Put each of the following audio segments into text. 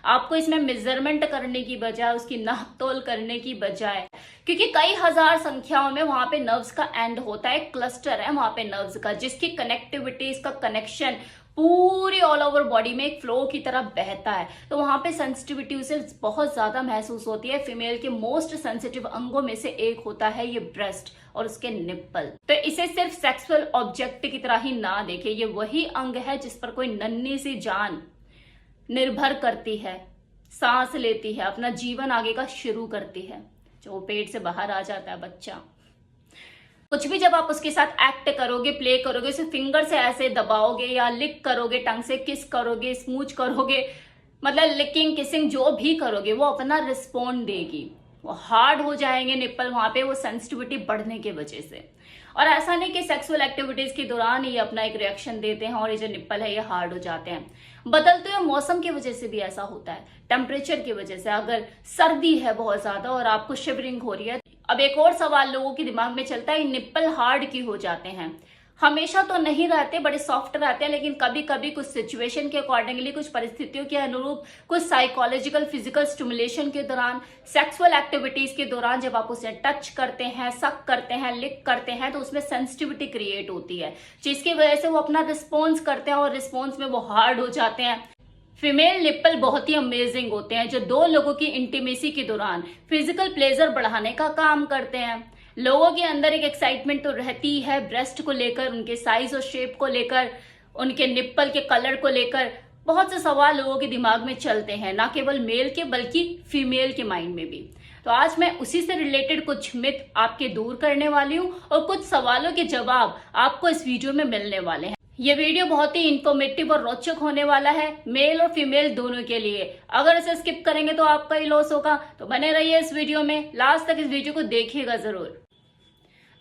आपको इसमें मेजरमेंट करने की बजाय, उसकी नाप तोल करने की बजाय, क्योंकि कई हजार संख्याओं में वहां पे नर्व्स का एंड होता है, क्लस्टर है वहां पे नर्व्स का, जिसकी कनेक्टिविटी, इसका कनेक्शन पूरी ऑल ओवर बॉडी में एक फ्लो की तरह बहता है। तो वहां पे सेंसिटिविटी उसे बहुत ज्यादा महसूस होती है। फीमेल के मोस्ट सेंसिटिव अंगों में से एक होता है ये ब्रेस्ट और उसके निप्पल। तो इसे सिर्फ सेक्सुअल ऑब्जेक्ट की तरह ही ना देखे, ये वही अंग है जिस पर कोई नन्ही सी जान निर्भर करती है, सांस लेती है, अपना जीवन आगे का शुरू करती है। जो पेट से बाहर आ जाता है बच्चा, कुछ भी जब आप उसके साथ एक्ट करोगे, प्ले करोगे, उसे फिंगर से ऐसे दबाओगे या लिक करोगे, टंग से किस करोगे, स्मूच करोगे, मतलब लिकिंग किसिंग जो भी करोगे, वो अपना रिस्पॉन्ड देगी। वो हार्ड हो जाएंगे निप्पल वहां पे, वो सेंसिटिविटी बढ़ने की वजह से। और ऐसा नहीं कि सेक्सुअल एक्टिविटीज के दौरान ये अपना एक रिएक्शन देते हैं और ये जो निप्पल है ये हार्ड हो जाते हैं। बदलते हुए मौसम की वजह से भी ऐसा होता है, टेम्परेचर की वजह से। अगर सर्दी है बहुत ज्यादा और आपको शिवरिंग हो रही है। अब एक और सवाल लोगों के दिमाग में चलता है, निप्पल हार्ड क्यों हो जाते हैं? हमेशा तो नहीं रहते, बड़े सॉफ्ट रहते हैं, लेकिन कभी कभी कुछ सिचुएशन के अकॉर्डिंगली, कुछ परिस्थितियों के अनुरूप, कुछ साइकोलॉजिकल फिजिकल स्टिमुलेशन के दौरान, सेक्सुअल एक्टिविटीज के दौरान जब आप उसे टच करते हैं, सक करते हैं, लिक करते हैं, तो उसमें सेंसिटिविटी क्रिएट होती है, जिसकी वजह से वो अपना रिस्पॉन्स करते हैं और रिस्पॉन्स में वो हार्ड हो जाते हैं। फीमेल निप्पल बहुत ही अमेजिंग होते हैं, जो दो लोगों की इंटीमेसी के दौरान फिजिकल प्लेजर बढ़ाने का काम करते हैं। लोगों के अंदर एक एक्साइटमेंट तो रहती है ब्रेस्ट को लेकर, उनके साइज और शेप को लेकर, उनके निप्पल के कलर को लेकर। बहुत से सवाल लोगों के दिमाग में चलते हैं, ना केवल मेल के बल्कि फीमेल के माइंड में भी। तो आज मैं उसी से रिलेटेड कुछ मिथ आपके दूर करने वाली हूँ और कुछ सवालों के जवाब आपको इस वीडियो में मिलने वाले हैं। ये वीडियो बहुत ही इंफॉर्मेटिव और रोचक होने वाला है, मेल और फीमेल दोनों के लिए। अगर इसे स्किप करेंगे तो आपका ही लॉस होगा, तो बने रहिए इस वीडियो में, लास्ट तक इस वीडियो को देखिएगा जरूर।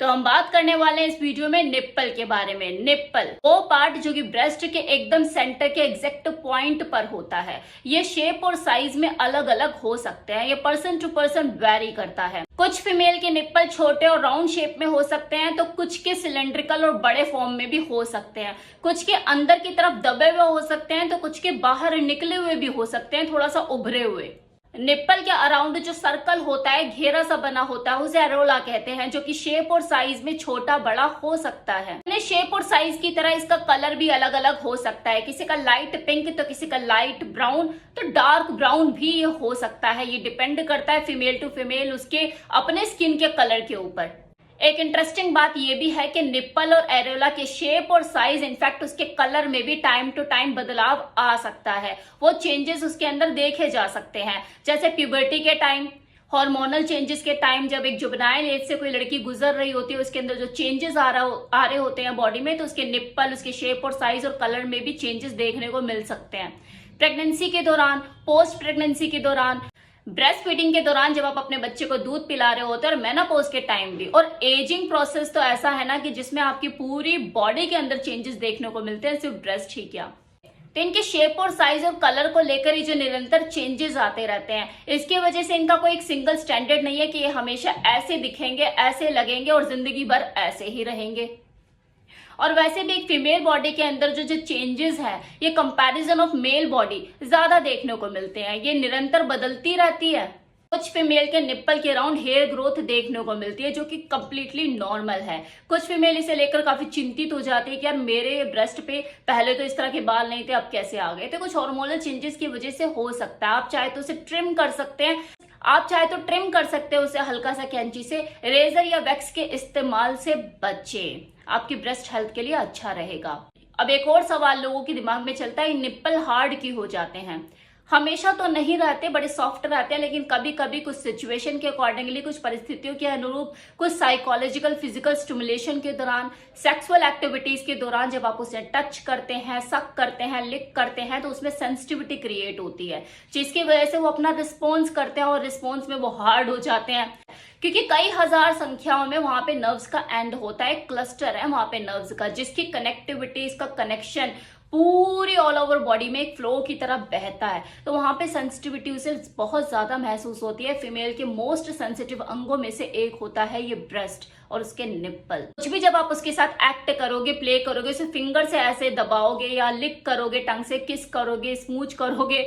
तो हम बात करने वाले हैं इस वीडियो में निप्पल के बारे में। निप्पल वो पार्ट जो कि ब्रेस्ट के एकदम सेंटर के एग्जैक्ट पॉइंट पर होता है। ये शेप और साइज में अलग अलग हो सकते हैं, ये पर्सन टू पर्सन वेरी करता है। कुछ फीमेल के निप्पल छोटे और राउंड शेप में हो सकते हैं, तो कुछ के सिलेंड्रिकल और बड़े फॉर्म में भी हो सकते हैं। कुछ के अंदर की तरफ दबे हुए हो सकते हैं, तो कुछ के बाहर निकले हुए भी हो सकते हैं, थोड़ा सा उभरे हुए। निप्पल के अराउंड जो सर्कल होता है, घेरा सा बना होता है, उसे एरोला कहते हैं, जो कि शेप और साइज में छोटा बड़ा हो सकता है। शेप और साइज की तरह इसका कलर भी अलग अलग हो सकता है, किसी का लाइट पिंक तो किसी का लाइट ब्राउन, तो डार्क ब्राउन भी ये हो सकता है। ये डिपेंड करता है फीमेल टू फीमेल उसके अपने स्किन के कलर के ऊपर। एक इंटरेस्टिंग बात यह भी है कि निप्पल और एरोला के शेप और साइज, इनफैक्ट उसके कलर में भी टाइम टू टाइम बदलाव आ सकता है। वो चेंजेस उसके अंदर देखे जा सकते हैं, जैसे प्यूबर्टी के टाइम, हार्मोनल चेंजेस के टाइम, जब एक जुवेनाइल एज से कोई लड़की गुजर रही होती है, उसके अंदर जो चेंजेस आ रहे होते हैं बॉडी में, तो उसके निप्पल, उसके शेप और साइज और कलर में भी चेंजेस देखने को मिल सकते हैं। प्रेगनेंसी के दौरान, पोस्ट प्रेगनेंसी के दौरान, ब्रेस्ट फीडिंग के दौरान, जब आप अपने बच्चे को दूध पिला रहे होते हैं, और मेनोपॉज के टाइम भी। और एजिंग प्रोसेस तो ऐसा है ना कि जिसमें आपकी पूरी बॉडी के अंदर चेंजेस देखने को मिलते हैं, सिर्फ ब्रेस्ट ही क्या। तो इनके शेप और साइज और कलर को लेकर ही जो निरंतर चेंजेस आते रहते हैं, इसकी वजह से इनका कोई एक सिंगल स्टैंडर्ड नहीं है कि ये हमेशा ऐसे दिखेंगे, ऐसे लगेंगे और जिंदगी भर ऐसे ही रहेंगे। और वैसे भी एक फीमेल बॉडी के अंदर जो चेंजेस है, ये कंपैरिजन ऑफ मेल बॉडी ज्यादा देखने को मिलते हैं, ये निरंतर बदलती रहती है। कुछ फीमेल के निप्पल के अराउंड हेयर ग्रोथ देखने को मिलती है, जो कि कम्प्लीटली नॉर्मल है। कुछ फीमेल इसे लेकर काफी चिंतित हो जाती है कि यार मेरे ब्रेस्ट पे पहले तो इस तरह के बाल नहीं थे, अब कैसे आ गए। तो कुछ हार्मोनल चेंजेस की वजह से हो सकता है। आप चाहे तो उसे ट्रिम कर सकते हैं, उसे हल्का सा कैंची से, रेजर या वैक्स के इस्तेमाल से बचें, आपकी ब्रेस्ट हेल्थ के लिए अच्छा रहेगा। अब एक और सवाल लोगों के दिमाग में चलता है, निप्पल हार्ड क्यों हो जाते हैं? हमेशा तो नहीं रहते, बड़े सॉफ्ट रहते हैं, लेकिन कभी कभी कुछ सिचुएशन के अकॉर्डिंगली, कुछ परिस्थितियों के अनुरूप, कुछ साइकोलॉजिकल फिजिकल स्टिमुलेशन के दौरान, सेक्सुअल एक्टिविटीज के दौरान जब आप उसे टच करते हैं, सक करते हैं, लिक करते हैं, तो उसमें सेंसिटिविटी क्रिएट होती है, जिसकी वजह से वो अपना रिस्पॉन्स करते हैं और रिस्पॉन्स में वो हार्ड हो जाते हैं। क्योंकि कई हजार संख्याओं में वहां पे नर्व्स का एंड होता है, क्लस्टर है वहां पे नर्व्स का, जिसकी कनेक्टिविटी, इसका कनेक्शन पूरी ऑल ओवर बॉडी में एक फ्लो की तरह बहता है। तो वहां पे सेंसिटिविटी उसे बहुत ज्यादा महसूस होती है। फीमेल के मोस्ट सेंसिटिव अंगों में से एक होता है ये ब्रेस्ट और उसके निप्पल। कुछ भी जब आप उसके साथ एक्ट करोगे, प्ले करोगे, उसे फिंगर से ऐसे दबाओगे या लिक करोगे, टंग से किस करोगे, स्मूच करोगे,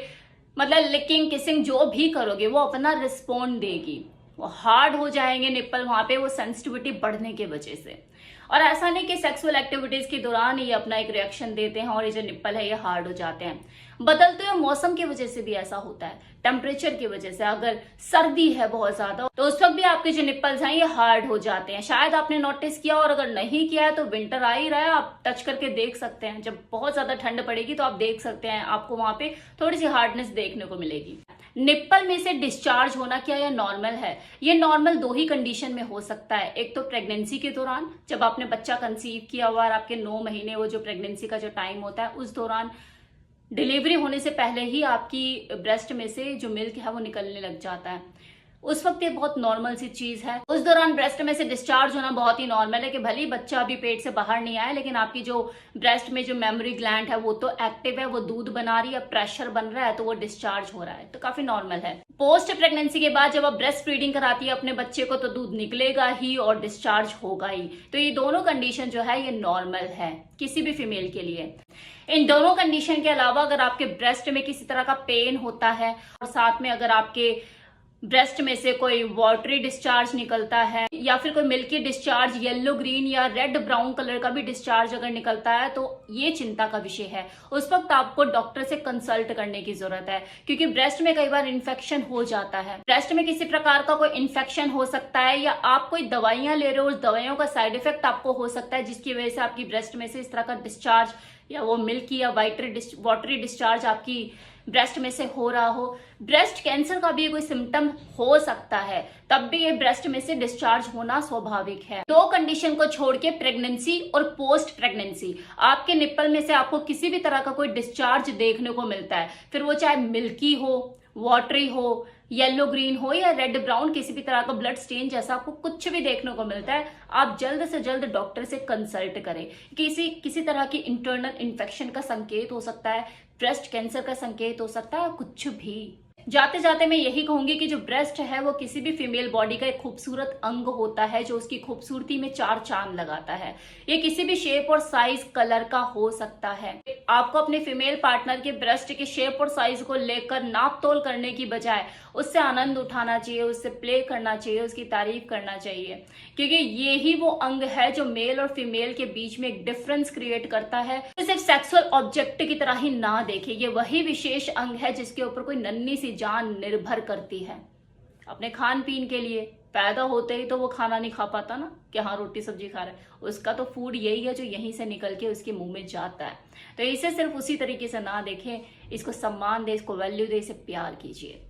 मतलब लिकिंग किसिंग जो भी करोगे वो अपना रिस्पॉन्ड देगी, वो हार्ड हो जाएंगे निप्पल वहां पे, वो सेंसिटिविटी बढ़ने की वजह से। और ऐसा नहीं कि सेक्सुअल एक्टिविटीज के दौरान ही अपना एक रिएक्शन देते हैं और ये जो निप्पल है ये हार्ड हो जाते हैं। बदलते हुए मौसम की वजह से भी ऐसा होता है, टेम्परेचर की वजह से। अगर सर्दी है बहुत ज्यादा तो उस वक्त भी आपके जो निप्पल्स हैं ये हार्ड हो जाते हैं। शायद आपने नोटिस किया, और अगर नहीं किया है तो विंटर आ ही रहा है, आप टच करके देख सकते हैं। जब बहुत ज्यादा ठंड पड़ेगी तो आप देख सकते हैं, आपको वहां पे थोड़ी सी हार्डनेस देखने को मिलेगी। निप्पल में से डिस्चार्ज होना क्या यह नॉर्मल है? ये नॉर्मल दो ही कंडीशन में हो सकता है। एक तो प्रेगनेंसी के दौरान, जब आपने बच्चा कंसीव किया हुआ और आपके 9 महीने वो जो प्रेगनेंसी का जो टाइम होता है उस दौरान, डिलीवरी होने से पहले ही आपकी ब्रेस्ट में से जो मिल्क है वो निकलने लग जाता है। उस वक्त ये बहुत नॉर्मल सी चीज है। उस दौरान ब्रेस्ट में से डिस्चार्ज होना बहुत ही नॉर्मल है कि भले ही बच्चा अभी पेट से बाहर नहीं आया, लेकिन आपकी जो ब्रेस्ट में जो मेमोरी ग्लैंड है वो तो एक्टिव है, वो दूध बना रही है, प्रेशर बन रहा है, तो वो डिस्चार्ज हो रहा है, तो काफी नॉर्मल है। पोस्ट प्रेगनेंसी के बाद जब आप ब्रेस्ट फीडिंग कराती है अपने बच्चे को तो दूध निकलेगा ही और डिस्चार्ज होगा ही। तो ये दोनों कंडीशन जो है ये नॉर्मल है किसी भी फीमेल के लिए। इन दोनों कंडीशन के अलावा अगर आपके ब्रेस्ट में किसी तरह का पेन होता है और साथ में अगर आपके ब्रेस्ट में से कोई वाटरी डिस्चार्ज निकलता है या फिर कोई मिल्की डिस्चार्ज, येलो ग्रीन या रेड ब्राउन कलर का भी डिस्चार्ज अगर निकलता है, तो ये चिंता का विषय है। उस वक्त आपको डॉक्टर से कंसल्ट करने की जरूरत है, क्योंकि ब्रेस्ट में कई बार इन्फेक्शन हो जाता है। ब्रेस्ट में किसी प्रकार का कोई इन्फेक्शन हो सकता है, या आप कोई दवाइयां ले रहे हो, उस दवाइयों का साइड इफेक्ट आपको हो सकता है, जिसकी वजह से आपकी ब्रेस्ट में से इस तरह का डिस्चार्ज या वो मिल्की या वाटरी डिस्चार्ज आपकी ब्रेस्ट में से हो रहा हो। ब्रेस्ट कैंसर का भी कोई सिम्टम हो सकता है, तब भी ये ब्रेस्ट में से डिस्चार्ज होना स्वाभाविक है। दो कंडीशन को छोड़ के प्रेगनेंसी और पोस्ट प्रेगनेंसी आपके निप्पल में से आपको किसी भी तरह का कोई डिस्चार्ज देखने को मिलता है, फिर वो चाहे मिल्की हो, वाटरी हो, येलो ग्रीन हो या रेड ब्राउन, किसी भी तरह का ब्लड स्टेन जैसा आपको कुछ भी देखने को मिलता है, आप जल्द से जल्द डॉक्टर से कंसल्ट करें। किसी तरह की इंटरनल इन्फेक्शन का संकेत हो सकता है, ब्रेस्ट कैंसर का संकेत हो सकता है, कुछ भी। जाते जाते मैं यही कहूंगी कि जो ब्रेस्ट है वो किसी भी फीमेल बॉडी का एक खूबसूरत अंग होता है जो उसकी खूबसूरती में चार चांद लगाता है। ये किसी भी शेप और साइज कलर का हो सकता है। आपको अपने फीमेल पार्टनर के ब्रेस्ट के शेप और साइज को लेकर नाप तोल करने की बजाय उससे आनंद उठाना चाहिए, उससे प्ले करना चाहिए, उसकी तारीफ करना चाहिए, क्योंकि ये ही वो अंग है जो मेल और फीमेल के बीच में एक डिफरेंस क्रिएट करता है। सिर्फ सेक्सुअल ऑब्जेक्ट की तरह ही ना देखे, ये वही विशेष अंग है जिसके ऊपर कोई नन्ही सी जान निर्भर करती है। अपने खान पीन के लिए पैदा होते ही तो वो खाना नहीं खा पाता ना कि हाँ रोटी सब्जी खा रहा है, उसका तो फूड यही है जो यहीं से निकल के उसके मुंह में जाता है। तो इसे सिर्फ उसी तरीके से ना देखें, इसको सम्मान दे, इसको वैल्यू दे, इसे प्यार कीजिए।